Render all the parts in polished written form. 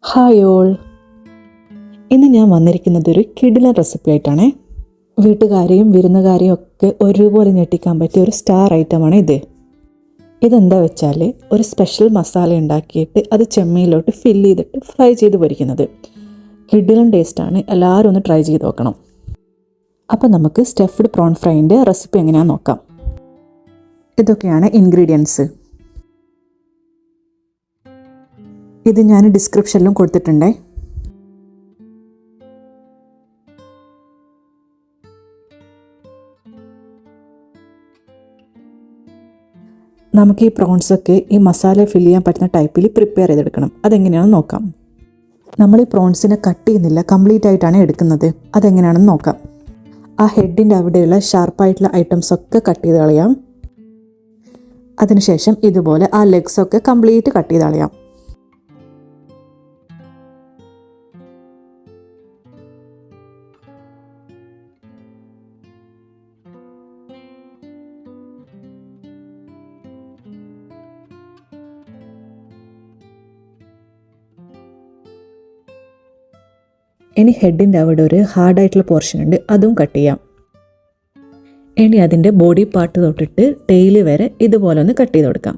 Hi all, ഇന്ന് ഞാൻ വന്നിരിക്കുന്നത് ഒരു കിടിലൻ റെസിപ്പി ആയിട്ടാണ്. വീട്ടുകാരെയും വിരുന്നുകാരെയും ഒക്കെ ഒരുപോലെ ഞെട്ടിക്കാൻ പറ്റിയ ഒരു സ്റ്റാർ ഐറ്റമാണ് ഇത്. ഇതെന്താ വെച്ചാൽ ഒരു സ്പെഷ്യൽ മസാല ഉണ്ടാക്കിയിട്ട് അത് ചെമ്മീനിലോട്ട് ഫില്ല് ചെയ്തിട്ട് ഫ്രൈ ചെയ്ത് പൊരിക്കുന്നത്. കിടിലൻ ടേസ്റ്റാണ്, എല്ലാവരും ഒന്ന് ട്രൈ ചെയ്ത് നോക്കണം. അപ്പോൾ നമുക്ക് സ്റ്റഫ്ഡ് പ്രോൺ ഫ്രൈൻ്റെ റെസിപ്പി എങ്ങനെയാണെന്ന് നോക്കാം. ഇതൊക്കെയാണ് ഇൻഗ്രീഡിയൻസ്. ഇത് ഞാൻ ഡിസ്ക്രിപ്ഷനിലും കൊടുത്തിട്ടുണ്ടേ. നമുക്ക് ഈ പ്രോൺസൊക്കെ ഈ മസാല ഫില്ല് ചെയ്യാൻ പറ്റുന്ന ടൈപ്പിൽ പ്രിപ്പയർ ചെയ്തെടുക്കണം. അതെങ്ങനെയാണെന്ന് നോക്കാം. നമ്മൾ ഈ പ്രോൺസിനെ കട്ട് ചെയ്യുന്നില്ല, കംപ്ലീറ്റ് ആയിട്ടാണ് എടുക്കുന്നത്. അതെങ്ങനെയാണെന്ന് നോക്കാം. ആ ഹെഡിൻ്റെ അവിടെയുള്ള ഷാർപ്പായിട്ടുള്ള ഐറ്റംസൊക്കെ കട്ട് ചെയ്ത് കളയാം. അതിനുശേഷം ഇതുപോലെ ആ ലെഗ്സൊക്കെ കംപ്ലീറ്റ് കട്ട് ചെയ്ത് കളയാം. ഇനി ഹെഡിൻ്റെ അവിടെ ഒരു ഹാർഡായിട്ടുള്ള പോർഷൻ ഉണ്ട്, അതും കട്ട് ചെയ്യാം. ഇനി അതിൻ്റെ ബോഡി പാർട്ട് തൊട്ടിട്ട് ടെയില് വരെ ഇതുപോലെ ഒന്ന് കട്ട് ചെയ്ത് കൊടുക്കാം.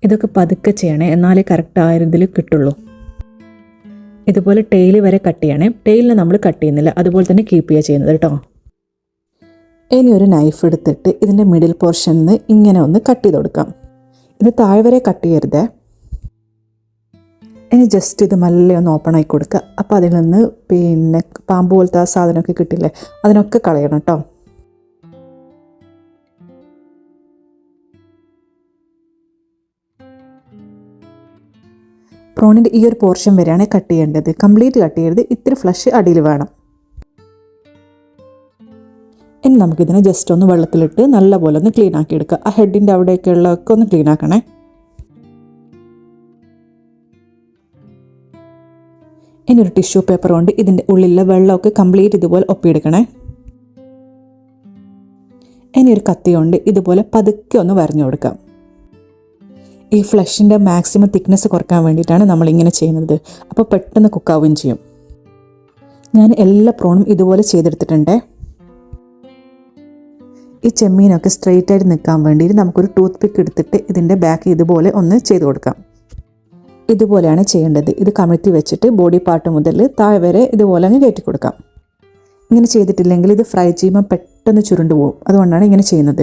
ഇതൊക്കെ പതുക്കെ ചെയ്യണേ, എന്നാലേ കറക്റ്റ് ആയതിൽ കിട്ടുള്ളൂ. ഇതുപോലെ ടെയില് വരെ കട്ട് ചെയ്യണേ. ടെയിലിനെ നമ്മൾ കട്ട് ചെയ്യുന്നില്ല, അതുപോലെ തന്നെ കീപ്പ് ചെയ്യുക ചെയ്യുന്നത് കേട്ടോ. ഇനി ഒരു നൈഫ് എടുത്തിട്ട് ഇതിൻ്റെ മിഡിൽ പോർഷനിൽ നിന്ന് ഇങ്ങനെ ഒന്ന് കട്ട് ചെയ്ത് കൊടുക്കാം. ഇത് താഴെ വരെ കട്ട് ചെയ്യരുതേ. ഇനി ജസ്റ്റ് ഇത് മെല്ലെ ഒന്ന് ഓപ്പൺ ആക്കി കൊടുക്കുക. അപ്പോൾ അതിൽ നിന്ന് പാമ്പ് പോലത്തെ ആ സാധനമൊക്കെ കിട്ടില്ലേ, അതിനൊക്കെ കളയണം കേട്ടോ. പ്രോണിൻ്റെ ഈ ഒരു പോർഷൻ വരെയാണ് കട്ട് ചെയ്യേണ്ടത്. കംപ്ലീറ്റ് കട്ട് ചെയ്യരുത്, ഇത്തിരി ഫ്ലഷ് അടിയിൽ വേണം. ഇനി നമുക്കിതിനെ ജസ്റ്റ് ഒന്ന് വെള്ളത്തിലിട്ട് നല്ലപോലെ ഒന്ന് ക്ലീൻ ആക്കി എടുക്കുക. ആ ഹെഡിൻ്റെ അവിടെയൊക്കെ ഉള്ളതൊക്കെ ഒന്ന് ക്ലീൻ ആക്കണേ. ഇനി ഒരു ടിഷ്യൂ പേപ്പർ കൊണ്ട് ഇതിൻ്റെ ഉള്ളിലെ വെള്ളമൊക്കെ കംപ്ലീറ്റ് ഇതുപോലെ ഒപ്പിയെടുക്കണേ. ഇനി ഒരു കത്തി കൊണ്ട് ഇതുപോലെ പതുക്കെ ഒന്ന് വരഞ്ഞു കൊടുക്കാം. ഈ ഫ്ലഷിൻ്റെ മാക്സിമം തിക്നെസ് കുറയ്ക്കാൻ വേണ്ടിയിട്ടാണ് നമ്മളിങ്ങനെ ചെയ്യുന്നത്. അപ്പോൾ പെട്ടെന്ന് കുക്കാവുകയും ചെയ്യും. ഞാൻ എല്ലാ പ്രോണും ഇതുപോലെ ചെയ്തെടുത്തിട്ടുണ്ട്. ഈ ചെമ്മീനൊക്കെ സ്ട്രെയിറ്റ് ആയിട്ട് നിൽക്കാൻ വേണ്ടിയിട്ട് നമുക്കൊരു ടൂത്ത് പിക്ക് എടുത്തിട്ട് ഇതിൻ്റെ ബാക്ക് ഇതുപോലെ ഒന്ന് ചെയ്ത് കൊടുക്കാം. ഇതുപോലെയാണ് ചെയ്യേണ്ടത്. ഇത് കമഴ്ത്തി വെച്ചിട്ട് ബോഡി പാർട്ട് മുതൽ താഴെ വരെ ഇതുപോലെ അങ്ങ് കയറ്റി കൊടുക്കാം. ഇങ്ങനെ ചെയ്തിട്ടില്ലെങ്കിൽ ഇത് ഫ്രൈ ചെയ്യുമ്പോൾ പെട്ടെന്ന് ചുരുണ്ടു പോകും. അതുകൊണ്ടാണ് ഇങ്ങനെ ചെയ്യുന്നത്.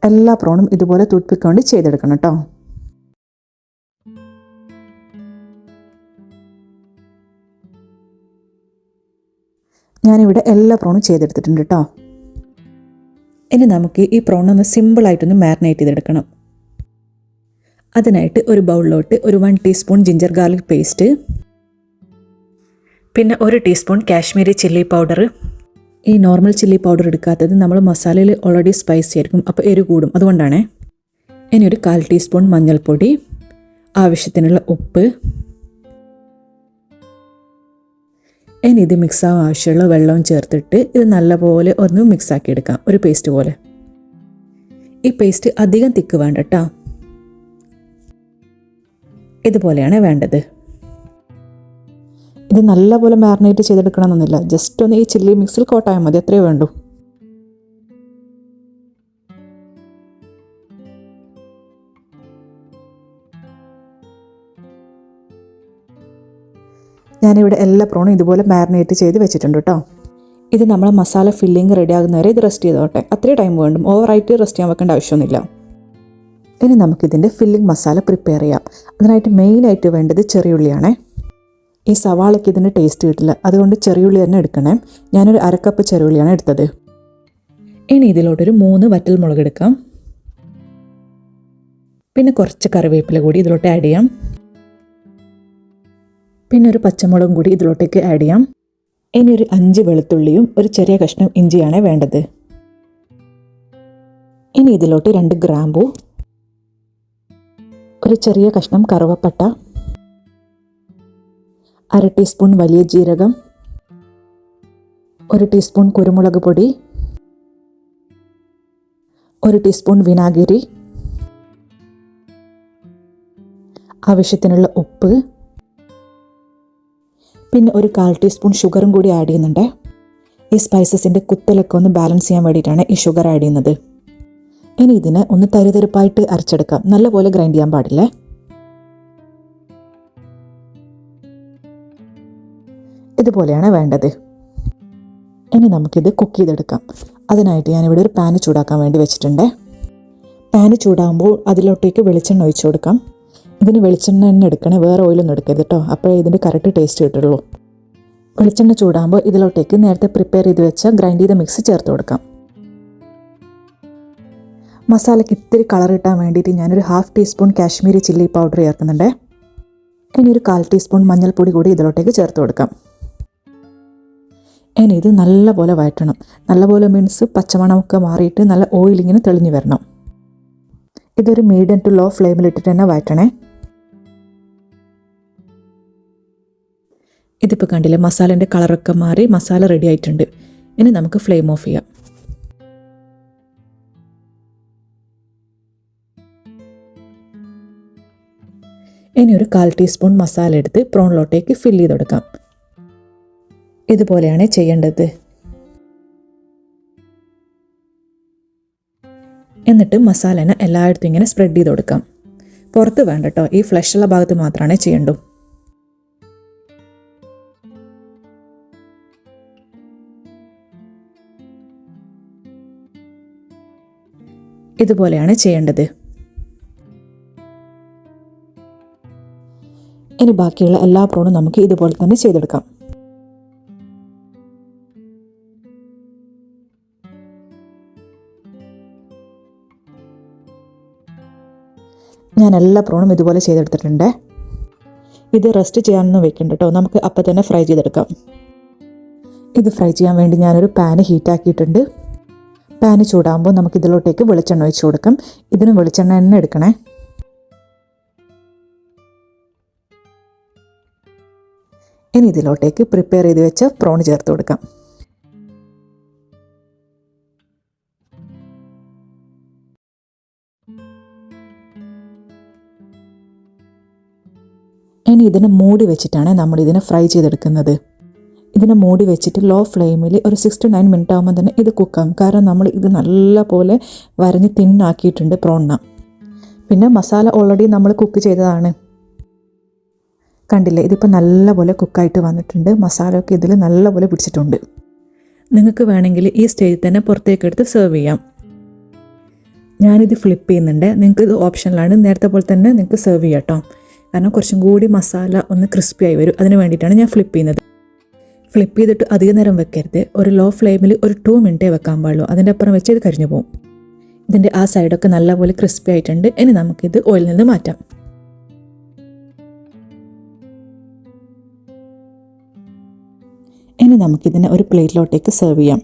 എല്ലാ പ്രോണും ഇതുപോലെ ടൂത്ത് പിക്ക് കൊണ്ട് ചെയ്തെടുക്കണം കേട്ടോ. ഞാനിവിടെ എല്ലാ പ്രോണും ചെയ്തെടുത്തിട്ടുണ്ട് കേട്ടോ. ഇനി നമുക്ക് ഈ പ്രോണൊന്ന് സിമ്പിളായിട്ടൊന്ന് മാരിനേറ്റ് ചെയ്തെടുക്കണം. അതിനായിട്ട് ഒരു ബൗളിലോട്ട് ഒരു 1 ടീസ്പൂൺ ജിഞ്ചർ ഗാർലിക് പേസ്റ്റ്, പിന്നെ 1 ടീസ്പൂൺ കാശ്മീരി ചില്ലി പൗഡർ. ഈ നോർമൽ ചില്ലി പൗഡർ എടുക്കാത്തത് നമ്മൾ മസാലയിൽ ഓൾറെഡി സ്പൈസി ആയിരിക്കും, അപ്പോൾ എരിവ് കൂടും, അതുകൊണ്ടാണ്. ഇനി ഒരു 1/4 ടീസ്പൂൺ മഞ്ഞൾപ്പൊടി, ആവശ്യത്തിനുള്ള ഉപ്പ്. ഇനി ഇത് മിക്സാവാൻ ആവശ്യമുള്ള വെള്ളവും ചേർത്തിട്ട് ഇത് നല്ലപോലെ ഒന്ന് മിക്സാക്കി എടുക്കാം, ഒരു പേസ്റ്റ് പോലെ. ഈ പേസ്റ്റ് അധികം തിക്ക് വേണ്ട കേട്ടോ, ഇതുപോലെയാണ് വേണ്ടത്. ഇത് നല്ലപോലെ മാരിനേറ്റ് ചെയ്തെടുക്കണമെന്നൊന്നുമില്ല, ജസ്റ്റ് ഒന്ന് ഈ ചില്ലി മിക്സിൽ കോട്ടായാൽ മതി, അത്രയേ വേണ്ടൂ. ഞാനിവിടെ എല്ലാ പ്രോണും ഇതുപോലെ മാരിനേറ്റ് ചെയ്ത് വെച്ചിട്ടുണ്ട് കേട്ടോ. ഇത് നമ്മളെ മസാല ഫില്ലിങ് റെഡി ആകുന്നവരെ ഇത് റെസ്റ്റ് ചെയ്തോട്ടെ. അത്രയും ടൈം വേണ്ടും, ഓവറായിട്ട് റെസ്റ്റ് ചെയ്യാൻ വെക്കേണ്ട ആവശ്യമൊന്നുമില്ല. ഇനി നമുക്കിതിൻ്റെ ഫില്ലിംഗ് മസാല പ്രിപ്പയർ ചെയ്യാം. അതിനായിട്ട് മെയിനായിട്ട് വേണ്ടത് ചെറിയുള്ളിയാണേ. ഈ സവാളയ്ക്ക് ഇതിന് ടേസ്റ്റ് കിട്ടില്ല, അതുകൊണ്ട് ചെറിയുള്ളി തന്നെ എടുക്കണേ. ഞാനൊരു 1/2 കപ്പ് ചെറിയുള്ളിയാണ് എടുത്തത്. ഇനി ഇതിലോട്ടൊരു 3 വറ്റൽ മുളക് എടുക്കാം. പിന്നെ കുറച്ച് കറിവേപ്പില കൂടി ഇതിലോട്ട് ആഡ് ചെയ്യാം. പിന്നെ ഒരു പച്ചമുളകും കൂടി ഇതിലോട്ടേക്ക് ആഡ് ചെയ്യാം. ഇനി ഒരു 5 വെളുത്തുള്ളിയും ഒരു ചെറിയ കഷ്ണം ഇഞ്ചിയാണ് വേണ്ടത്. ഇനി ഇതിലോട്ട് 2 ഗ്രാമ്പൂ, ഒരു ചെറിയ കഷ്ണം കറുവപ്പട്ട, 1/2 ടീസ്പൂൺ വലിയ ജീരകം, 1 ടീസ്പൂൺ കുരുമുളക് പൊടി, 1 ടീസ്പൂൺ വിനാഗിരി, ആവശ്യത്തിനുള്ള ഉപ്പ്, പിന്നെ ഒരു 1/4 ടീസ്പൂൺ ഷുഗറും കൂടി ആഡ് ചെയ്യുന്നുണ്ട്. ഈ സ്പൈസസിൻ്റെ കുത്തലൊക്കെ ഒന്ന് ബാലൻസ് ചെയ്യാൻ വേണ്ടിയിട്ടാണ് ഈ ഷുഗർ ആഡ് ചെയ്യുന്നത്. ഇനി ഇതിനെ ഒന്ന് തരിതരിപ്പായിട്ട് അരച്ചെടുക്കാം. നല്ലപോലെ ഗ്രൈൻഡ് ചെയ്യാൻ പാടില്ലേ. ഇതുപോലെയാണ് വേണ്ടത്. ഇനി നമുക്കിത് കുക്ക് ചെയ്തെടുക്കാം. അതിനായിട്ട് ഞാനിവിടെ ഒരു പാന് ചൂടാക്കാൻ വേണ്ടി വെച്ചിട്ടുണ്ട്. പാന് ചൂടാകുമ്പോൾ അതിലോട്ടേക്ക് വെളിച്ചെണ്ണ ഒഴിച്ചു കൊടുക്കാം. ഇതിന് വെളിച്ചെണ്ണ തന്നെ എടുക്കണേ, വേറെ ഓയിലൊന്നും എടുക്കരുത് കേട്ടോ. അപ്പോഴേ ഇതിൻ്റെ കറക്റ്റ് ടേസ്റ്റ് കിട്ടുള്ളൂ. വെളിച്ചെണ്ണ ചൂടാകുമ്പോൾ ഇതിലോട്ടേക്ക് നേരത്തെ പ്രിപ്പയർ ചെയ്ത് വെച്ച ഗ്രൈൻഡ് ചെയ്ത മിക്സ് ചേർത്ത് കൊടുക്കാം. മസാലയ്ക്ക് ഇത്തിരി കളർ കിട്ടാൻ വേണ്ടിയിട്ട് ഞാനൊരു 1/2 ടീസ്പൂൺ കാശ്മീരി ചില്ലി പൗഡർ ചേർക്കുന്നുണ്ട്. ഇനി ഒരു 1/4 ടീസ്പൂൺ മഞ്ഞൾപ്പൊടി കൂടി ഇതിലോട്ടേക്ക് ചേർത്ത് കൊടുക്കാം. ഇനി ഇത് നല്ലപോലെ വഴറ്റണം. നല്ലപോലെ മീൻസ് പച്ചമണമൊക്കെ മാറിയിട്ട് നല്ല ഓയിലിങ്ങനെ തെളിഞ്ഞു വരണം. ഇതൊരു മീഡിയം ടു ലോ ഫ്ലെയിമിലിട്ടിട്ട് തന്നെ വഴറ്റണേ. ഇതിപ്പോൾ കണ്ടില്ലേ, മസാലേൻ്റെ കളറൊക്കെ മാറി മസാല റെഡി ആയിട്ടുണ്ട്. ഇനി നമുക്ക് ഫ്ലെയിം ഓഫ് ചെയ്യാം. ഇനി ഒരു 1/4 ടീസ്പൂൺ മസാല എടുത്ത് പ്രോണിലോട്ടേക്ക് ഫില്ല് ചെയ്ത് കൊടുക്കാം. ഇതുപോലെയാണ് ചെയ്യേണ്ടത്. എന്നിട്ട് മസാലേനെ എല്ലായിടത്തും ഇങ്ങനെ സ്പ്രെഡ് ചെയ്ത് കൊടുക്കാം. പുറത്ത് വേണ്ട കേട്ടോ, ഈ ഫ്ലഷുള്ള ഭാഗത്ത് മാത്രമാണ് ചെയ്യേണ്ടൂ. ഇതുപോലെയാണ് ചെയ്യേണ്ടത്. ഇനി ബാക്കിയുള്ള എല്ലാ പ്രോണും നമുക്ക് ഇതുപോലെ തന്നെ ചെയ്തെടുക്കാം. ഞാൻ എല്ലാ പ്രോണും ഇതുപോലെ ചെയ്തെടുത്തിട്ടുണ്ട്. ഇത് റെസ്റ്റ് ചെയ്യാനൊന്നും വെക്കണ്ട കേട്ടോ, നമുക്ക് അപ്പം തന്നെ ഫ്രൈ ചെയ്തെടുക്കാം. ഇത് ഫ്രൈ ചെയ്യാൻ വേണ്ടി ഞാനൊരു പാന് ഹീറ്റാക്കിയിട്ടുണ്ട്. പാന് ചൂടാകുമ്പോൾ നമുക്ക് ഇതിലോട്ടേക്ക് വെളിച്ചെണ്ണ ഒഴിച്ച് കൊടുക്കാം. ഇതിനും വെളിച്ചെണ്ണ തന്നെ എടുക്കണേ. ഇനി ഇതിലോട്ടേക്ക് പ്രിപ്പയർ ചെയ്ത് വെച്ച പ്രോൺ ചേർത്ത് കൊടുക്കാം. ഇനി ഇതിനെ മൂടി വെച്ചിട്ടാണ് നമ്മൾ ഇതിനെ ഫ്രൈ ചെയ്തെടുക്കുന്നത്. ഇതിനെ മൂടി വെച്ചിട്ട് ലോ ഫ്ലെയിമിൽ ഒരു 6 to 9 മിനിറ്റ് ആകുമ്പോൾ തന്നെ ഇത് കുക്കാവും. കാരണം നമ്മൾ ഇത് നല്ല പോലെ വരഞ്ഞ് തിന്നാക്കിയിട്ടുണ്ട് പ്രോണിന. പിന്നെ മസാല ഓൾറെഡി നമ്മൾ കുക്ക് ചെയ്തതാണ്. കണ്ടില്ലേ, ഇതിപ്പോൾ നല്ലപോലെ കുക്കായിട്ട് വന്നിട്ടുണ്ട്. മസാലയൊക്കെ ഇതിൽ നല്ലപോലെ പിടിച്ചിട്ടുണ്ട്. നിങ്ങൾക്ക് വേണമെങ്കിൽ ഈ സ്റ്റേജിൽ തന്നെ പുറത്തേക്ക് എടുത്ത് സെർവ് ചെയ്യാം. ഞാനിത് ഫ്ലിപ്പ് ചെയ്യുന്നുണ്ട്. നിങ്ങൾക്ക് ഇത് ഓപ്ഷനിലാണ്. നേരത്തെ പോലെ തന്നെ നിങ്ങൾക്ക് സെർവ് ചെയ്യാം കേട്ടോ. കാരണം കുറച്ചും കൂടി മസാല ഒന്ന് ക്രിസ്പി ആയി വരും. അതിന് വേണ്ടിയിട്ടാണ് ഞാൻ ഫ്ലിപ്പ് ചെയ്യുന്നത്. ഫ്ലിപ്പ് ചെയ്തിട്ട് അധിക നേരം വെക്കരുത്. ഒരു ലോ ഫ്ലെയിമിൽ ഒരു 2 മിനിറ്റേ വെക്കാൻ പാടുള്ളൂ. അതിൻ്റെ അപ്പുറം വെച്ച് ഇത് കരിഞ്ഞു പോകും. ഇതിൻ്റെ ആ സൈഡൊക്കെ നല്ലപോലെ ക്രിസ്പി ആയിട്ടുണ്ട്. ഇനി നമുക്കിത് ഓയിലിൽ നിന്ന് മാറ്റാം. ഇനി നമുക്കിതിനെ ഒരു പ്ലേറ്റിലോട്ടേക്ക് സെർവ് ചെയ്യാം.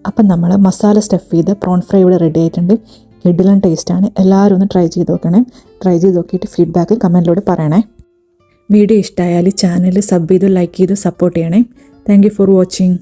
അപ്പം നമ്മൾ മസാല സ്റ്റഫ് ചെയ്ത് പ്രോൺ ഫ്രൈ ഇവിടെ റെഡി ആയിട്ടുണ്ട്. കിടിലൻ ടേസ്റ്റാണ്. എല്ലാവരും ഒന്ന് ട്രൈ ചെയ്ത് നോക്കണേ. ട്രൈ ചെയ്ത് നോക്കിയിട്ട് ഫീഡ്ബാക്ക് കമൻറ്റിലൂടെ പറയണേ. വീഡിയോ ഇഷ്ടമായാൽ ചാനൽ സബ് ചെയ്ത് ലൈക്ക് ചെയ്ത് സപ്പോർട്ട് ചെയ്യണേ. Thank you for watching.